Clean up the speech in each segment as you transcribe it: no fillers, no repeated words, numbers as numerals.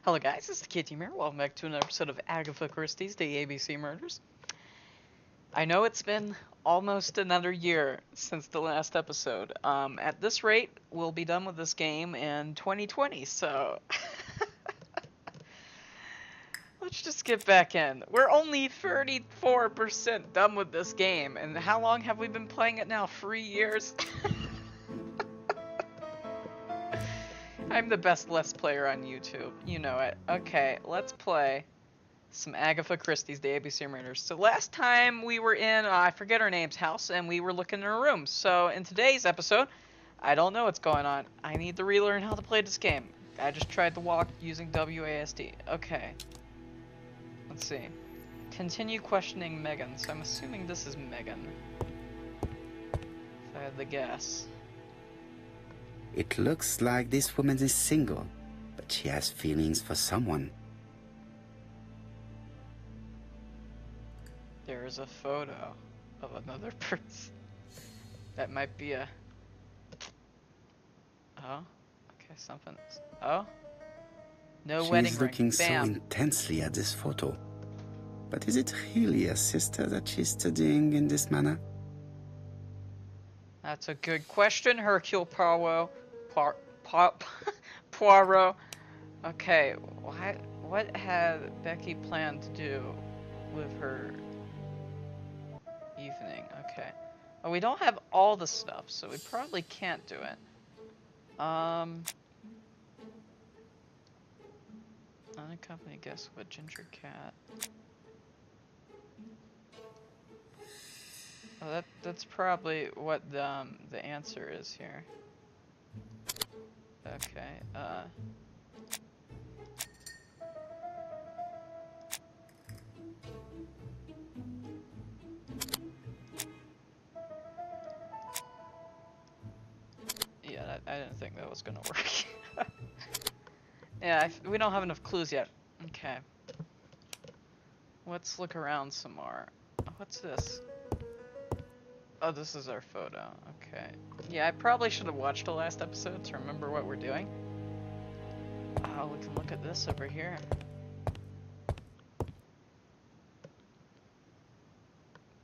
Hello guys, it's the Kid Team here. Welcome back to another episode of Agatha Christie's The ABC Murders. I know it's been almost another year since the last episode. At this rate, we'll be done with this game in 2020, so... Let's just get back in. We're only 34% done with this game, and how long have we been playing it now? 3 years? I'm the best Let's Player on YouTube. You know it. Okay, let's play some Agatha Christie's The ABC Murders. So last time we were in, I forget her name's house, and we were looking in her room. So in today's episode, I don't know what's going on. I need to relearn how to play this game. I just tried to walk using WASD. Okay. Let's see. Continue questioning Megan. So I'm assuming this is Megan. If I had to guess. It looks like this woman is single, but she has feelings for someone. There is a photo of another person. That might be a... Oh? Okay, something... Oh? No wedding ring. She's looking so Bam. intensely at this photo. But is it really a sister that she's studying in this manner? That's a good question, Hercule Poirot. Poirot. Okay, what had Becky planned to do with her evening? Okay. Oh, we don't have all the stuff, so we probably can't do it. Unaccompanied guest with ginger cat. Oh, that's probably what the answer is here. Okay, yeah, I didn't think that was gonna work. Yeah, we don't have enough clues yet. Okay. Let's look around some more. What's this? Oh, this is our photo. Okay. Yeah, I probably should have watched the last episode to remember what we're doing. Oh, we can look at this over here.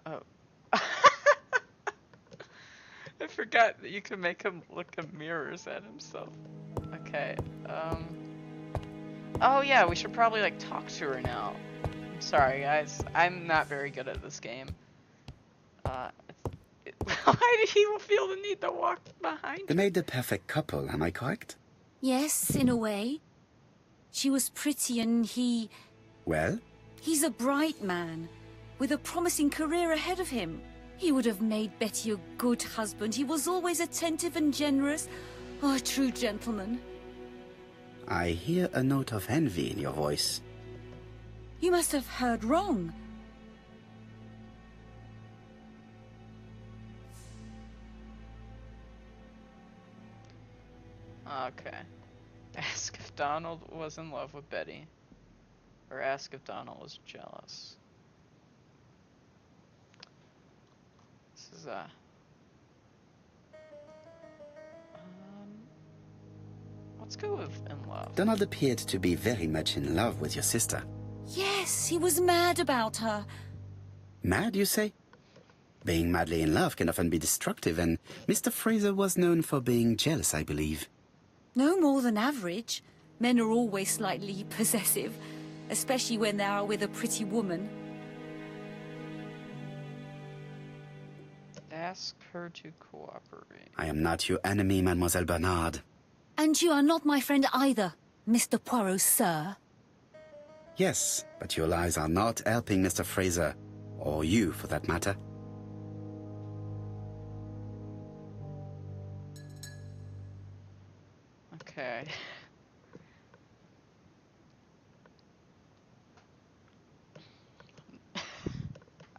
Oh. I forgot that you can make him look in mirrors at himself. Okay, Oh yeah, we should probably like talk to her now. I'm sorry guys, I'm not very good at this game. Why did he feel the need to walk behind? They made the perfect couple, am I correct? Yes, in a way. She was pretty and he... Well? He's a bright man, with a promising career ahead of him. He would have made Betty a good husband. He was always attentive and generous. Oh, a true gentleman. I hear a note of envy in your voice. You must have heard wrong. Okay. Ask if Donald was in love with Betty. Or ask if Donald was jealous. This is let's go with in love. Donald appeared to be very much in love with your sister. Yes, he was mad about her. Mad, you say? Being madly in love can often be destructive, and Mr. Fraser was known for being jealous, I believe. No more than average. Men are always slightly possessive, especially when they are with a pretty woman. Ask her to cooperate. I am not your enemy, Mademoiselle Bernard. And you are not my friend either, Mr. Poirot, sir. Yes, but your lies are not helping Mr. Fraser, or you for that matter. Okay.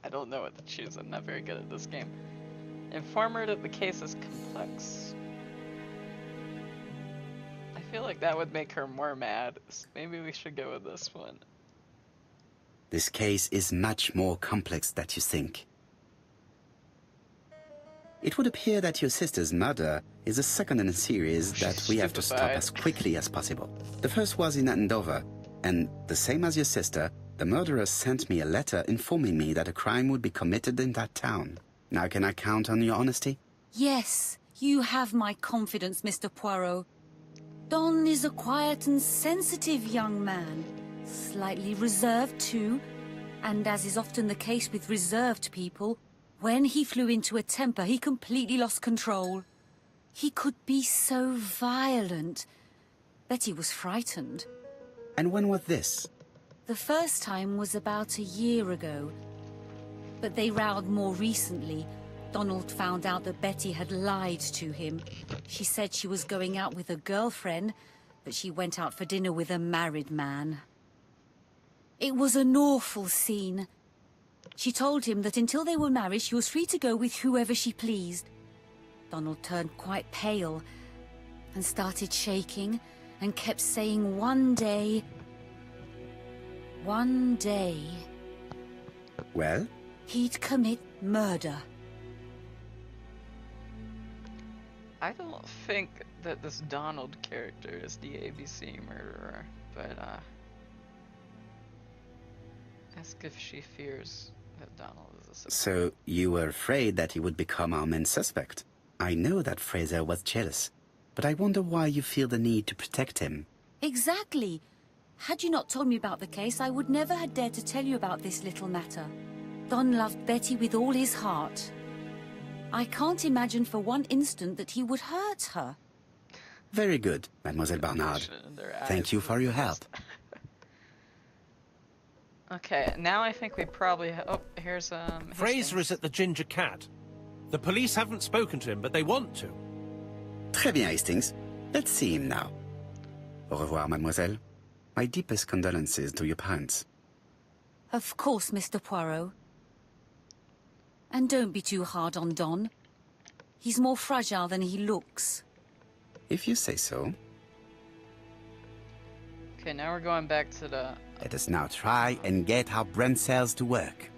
I don't know what to choose. I'm not very good at this game. Inform her that the case is complex. I feel like that would make her more mad. So maybe we should go with this one. This case is much more complex than you think. It would appear that your sister's murder is the second in a series that we have to stop as quickly as possible. The first was in Andover, And the same as your sister, the murderer sent me a letter informing me that a crime would be committed in that town. Now can I count on your honesty? Yes, you have my confidence, Mr. Poirot. Don is a quiet and sensitive young man. Slightly reserved, too. And as is often the case with reserved people, when he flew into a temper, he completely lost control. He could be so violent. Betty was frightened. And when was this? The first time was about a year ago. But they rowed more recently. Donald found out that Betty had lied to him. She said she was going out with a girlfriend, but she went out for dinner with a married man. It was an awful scene. She told him that until they were married, she was free to go with whoever she pleased. Donald turned quite pale and started shaking and kept saying one day... Well? He'd commit murder. I don't think that this Donald character is the ABC murderer, but ask if she fears that Donald is a suspect. So you were afraid that he would become our main suspect. I know that Fraser was jealous, but I wonder why you feel the need to protect him. Exactly. Had you not told me about the case, I would never have dared to tell you about this little matter. Don loved Betty with all his heart. I can't imagine for one instant that he would hurt her. Very good, Mademoiselle Barnard. Thank you for your help. Okay, now I think we probably... oh, here's Fraser is at the Ginger Cat. The police haven't spoken to him, but they want to. Très bien, Hastings. Let's see him now. Au revoir, mademoiselle. My deepest condolences to your parents. Of course, Mr. Poirot. And don't be too hard on Don. He's more fragile than he looks. If you say so. Okay, now we're going back to the... Let us now try and get our brain cells to work.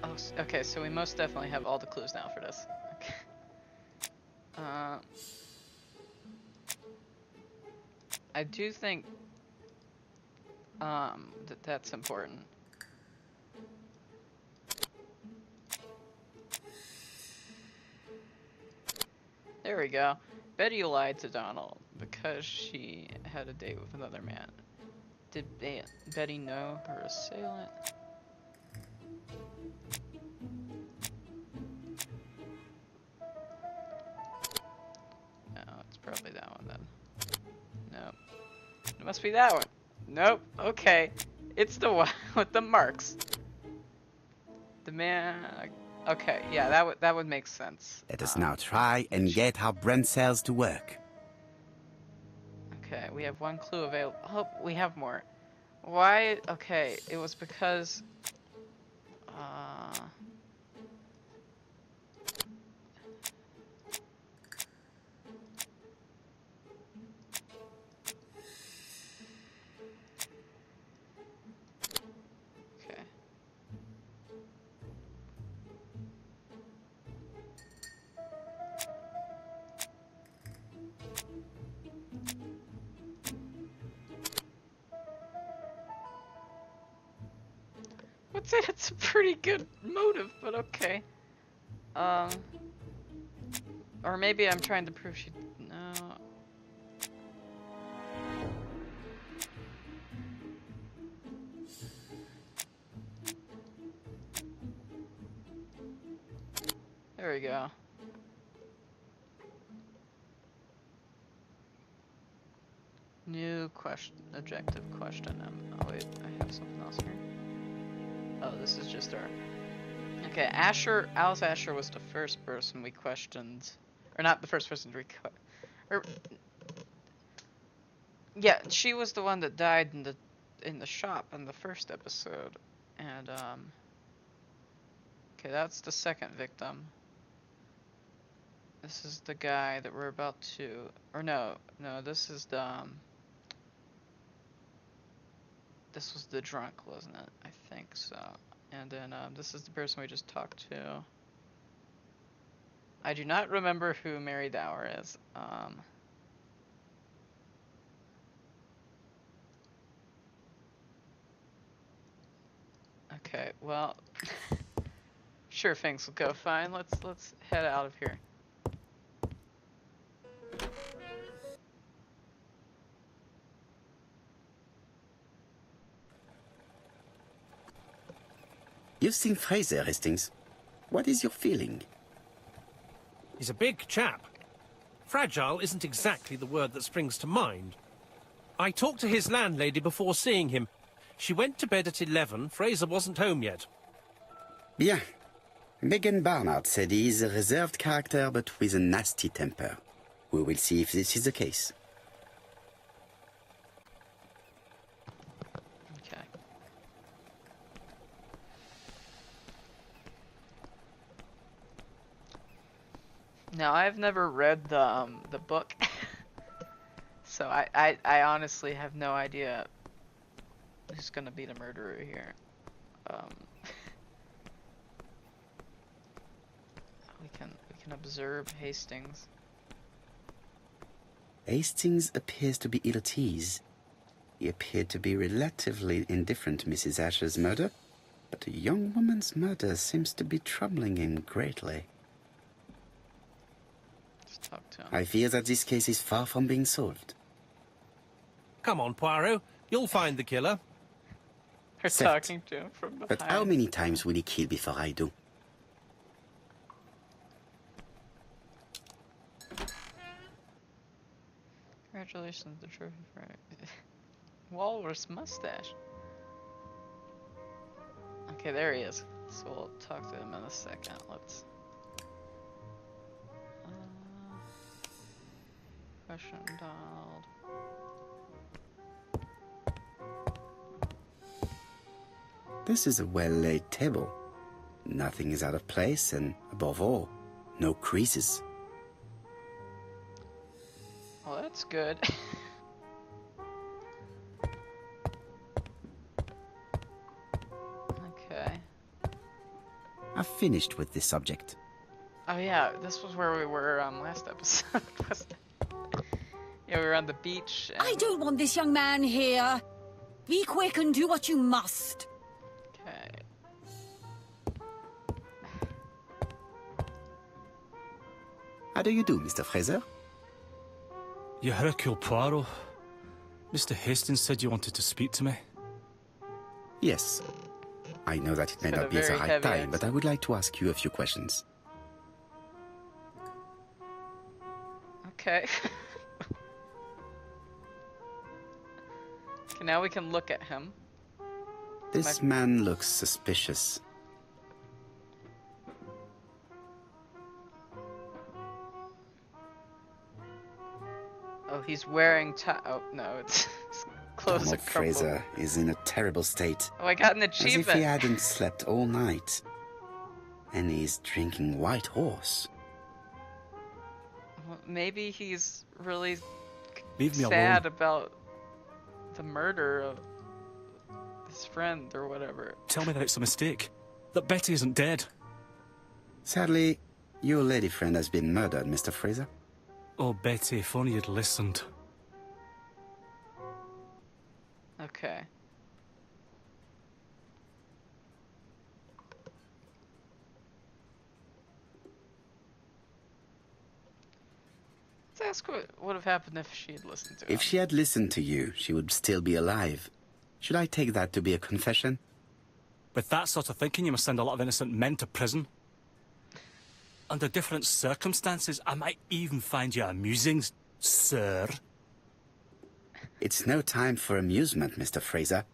oh, okay, so we most definitely have all the clues now for this. Okay. I do think that's important. There we go. Betty lied to Donald because she had a date with another man. Did Betty know her assailant? No, it's probably that one then. Nope. It must be that one. Nope. Okay. It's the one with the marks. The man... okay, yeah, that would make sense. Let us now try and get our brain cells to work. Okay, we have one clue available. Oh, we have more. Why? Okay, it was because... okay. Would say that's a pretty good motive, but okay. Or maybe I'm trying to prove she... no. There we go. New question, objective question. Oh wait, I have something else here. Oh, this is just our... okay, Alice Asher was the first person we questioned. Or not the first person to yeah, she was the one that died in the shop in the first episode. And, okay, that's the second victim. This is the guy that we're about to... or no, this is the, this was the drunk, wasn't it? I think so. And then this is the person we just talked to. I do not remember who Mary Dower is. Okay, well, sure things will go fine. Let's head out of here. You've seen Fraser, Hastings. What is your feeling? He's a big chap. Fragile isn't exactly the word that springs to mind. I talked to his landlady before seeing him. She went to bed at 11. Fraser wasn't home yet. Bien. Megan Barnard said he is a reserved character but with a nasty temper. We will see if this is the case. Okay. Now, I've never read the book, so I honestly have no idea who's gonna be the murderer here. We can observe Hastings. Hastings appears to be ill at ease. He appeared to be relatively indifferent to Mrs. Asher's murder, but a young woman's murder seems to be troubling him greatly. Just talk to him. I fear that this case is far from being solved. Come on, Poirot. You'll find the killer. They're Set. talking to him from behind. But how many times will he kill before I do? Congratulations, the trophy for Walrus mustache. Okay, there he is. So we'll talk to him in a second. Let's. Question Donald. This is a well-laid table. Nothing is out of place, and above all, no creases. Well, that's good. Okay. I've finished with this subject. Oh yeah, this was where we were last episode, wasn't it? Yeah, we were on the beach. And... I don't want this young man here. Be quick and do what you must. Okay. How do you do, Mr. Fraser? You're Hercule Poirot. Mr. Hastings said you wanted to speak to me. Yes. I know that it may Got not a be the very right heavy time, but I accent. would like to ask you a few questions. Okay. Okay, now we can look at him. This man looks suspicious. Oh, he's wearing oh, no, it's his clothes are Donald crumpled. Fraser is in a terrible state, Oh, I got an as if achievement. he hadn't slept all night. And he's drinking White Horse. Well, maybe he's really Leave me sad alone. about the murder of his friend or whatever. Tell me that it's a mistake. That Betty isn't dead. Sadly, your lady friend has been murdered, Mr. Fraser. Oh, Betty, if only you'd listened. Okay. Let's ask what would have happened if she had listened to him. If she had listened to you, she would still be alive. Should I take that to be a confession? With that sort of thinking, you must send a lot of innocent men to prison. Under different circumstances, I might even find you amusing, sir. It's no time for amusement, Mr. Fraser.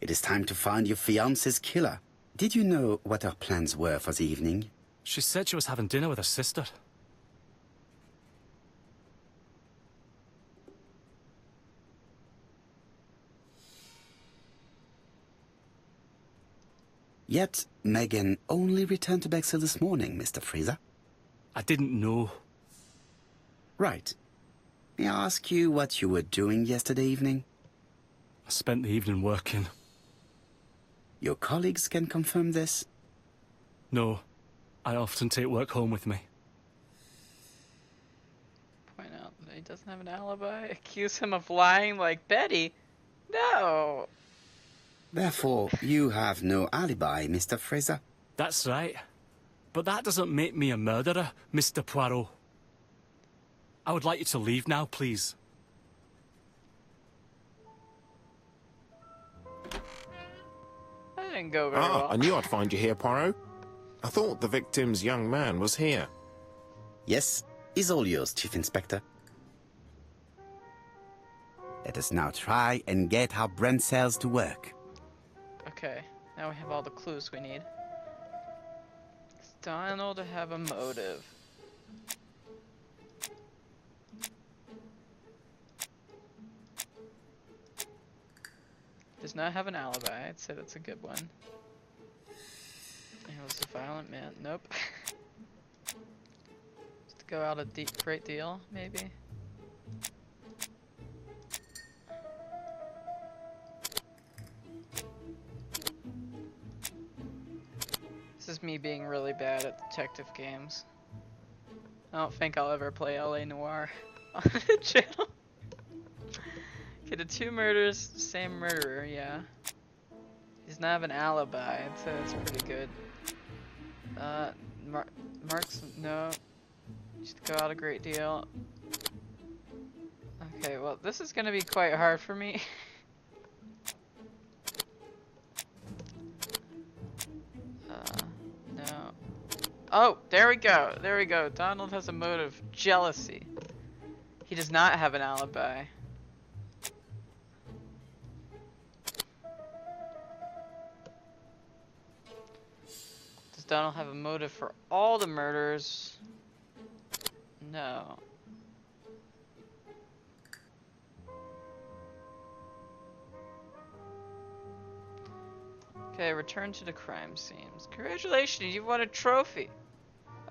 It is time to find your fiance's killer. Did you know what her plans were for the evening? She said she was having dinner with her sister. Yet, Megan only returned to Bexhill this morning, Mr. Fraser. I didn't know. Right. May I ask you what you were doing yesterday evening? I spent the evening working. Your colleagues can confirm this? No, I often take work home with me. Point out that he doesn't have an alibi. Accuse him of lying like Betty. No. Therefore, you have no alibi, Mr. Fraser. That's right. But that doesn't make me a murderer, Mr. Poirot. I would like you to leave now, please. That didn't go very well. I knew I'd find you here, Poirot. I thought the victim's young man was here. Yes, is all yours, Chief Inspector. Let us now try and get our brain cells to work. Okay, now we have all the clues we need. Does Donald have a motive? Does not have an alibi. I'd say that's a good one. He was a violent man. Nope. Just go out a great deal, maybe. This is me being really bad at detective games. I don't think I'll ever play LA Noire on the channel. Okay, the 2 murders, same murderer, yeah. He's not have an alibi, I'd say that's pretty good. Mark's, no. Just go out a great deal. Okay, well, this is gonna be quite hard for me. No. Oh, there we go, there we go. Donald has a motive, jealousy. He does not have an alibi. Does Donald have a motive for all the murders? No. Okay, return to the crime scenes. Congratulations, you've won a trophy.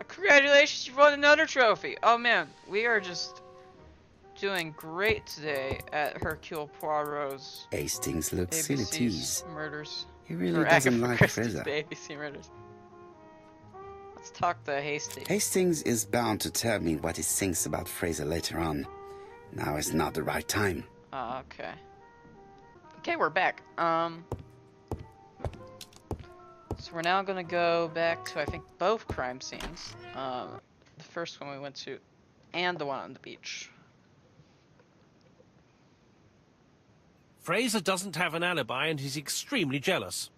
Congratulations, you've won another trophy. Oh man, we are just doing great today at Hercule Poirot's Hastings looks silly tease. Murders. He really Or doesn't Agatha like Christie's Fraser. ABC Murders. Let's talk to Hastings. Hastings is bound to tell me what he thinks about Fraser later on. Now is not the right time. Okay. Okay, we're back. So we're now gonna go back to, I think, both crime scenes. The first one we went to, and the one on the beach. Fraser doesn't have an alibi and he's extremely jealous.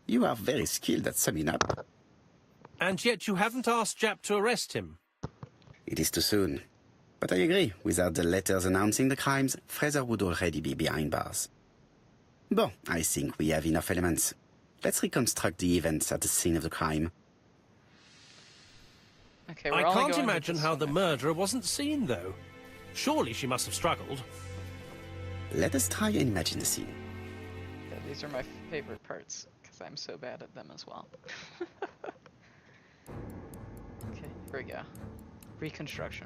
You are very skilled at summing up. And yet you haven't asked Jap to arrest him. It is too soon. But I agree, without the letters announcing the crimes, Fraser would already be behind bars. Bon, I think we have enough elements. Let's reconstruct the events at the scene of the crime. Okay, I can't imagine how the murderer wasn't seen, though. Surely she must have struggled. Let us try and imagine the scene. Yeah, these are my favorite parts, because I'm so bad at them as well. Okay, here we go. Reconstruction.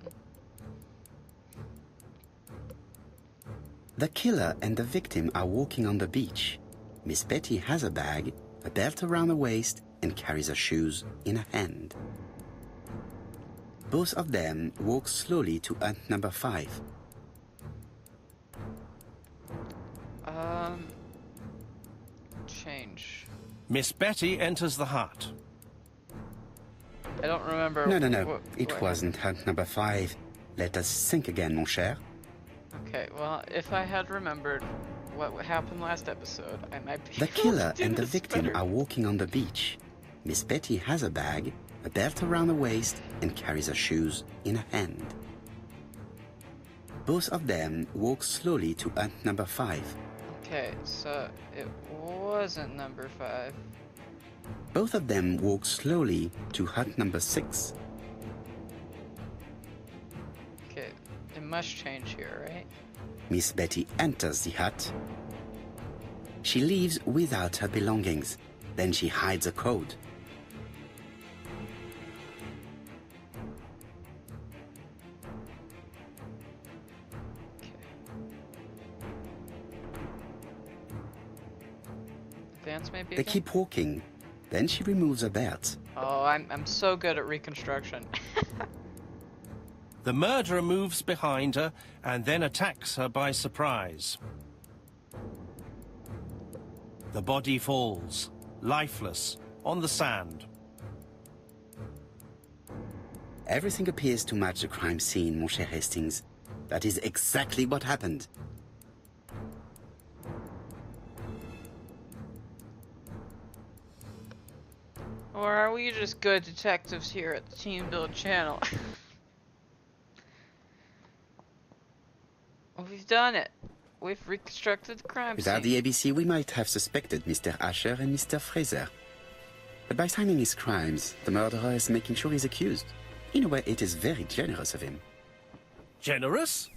The killer and the victim are walking on the beach. Miss Betty has a bag, a belt around her waist, and carries her shoes in her hand. Both of them walk slowly to hut number 5. Change. Miss Betty enters the hut. I don't remember. No. It wasn't hut number 5. Let us think again, mon cher. Okay, well, if I had remembered what happened last episode, I might be The able to killer do and the this victim better. are walking on the beach. Miss Betty has a bag, a belt around her waist, and carries her shoes in her hand. Both of them walk slowly to hut number 5. Okay, so it wasn't number 5. Both of them walk slowly to hut number 6. Okay, it must change here, right? Miss Betty enters the hut. She leaves without her belongings. Then she hides a code. Okay. Advance maybe They again? keep walking. Then she removes her belt. Oh, I'm so good at reconstruction. The murderer moves behind her and then attacks her by surprise. The body falls, lifeless, on the sand. Everything appears to match the crime scene, mon cher Hastings. That is exactly what happened. Or are we just good detectives here at the TeamBuild channel? We've done it. We've reconstructed the crime Without scene. the ABC, we might have suspected Mr. Asher and Mr. Fraser. But by signing his crimes, the murderer is making sure he's accused. In a way, it is very generous of him. Generous?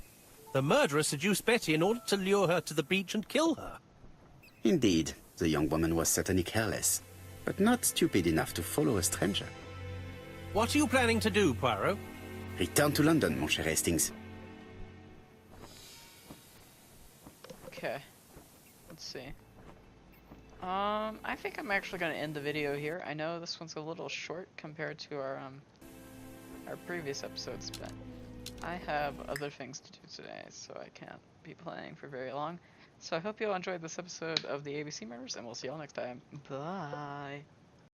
The murderer seduced Betty in order to lure her to the beach and kill her. Indeed, the young woman was certainly careless, but not stupid enough to follow a stranger. What are you planning to do, Poirot? Return to London, mon cher Hastings. Okay. Let's see. I think I'm actually going to end the video here. I know this one's a little short compared to our previous episodes, but I have other things to do today, so I can't be playing for very long. So I hope you all enjoyed this episode of the ABC Murders, and we'll see you all next time. Bye!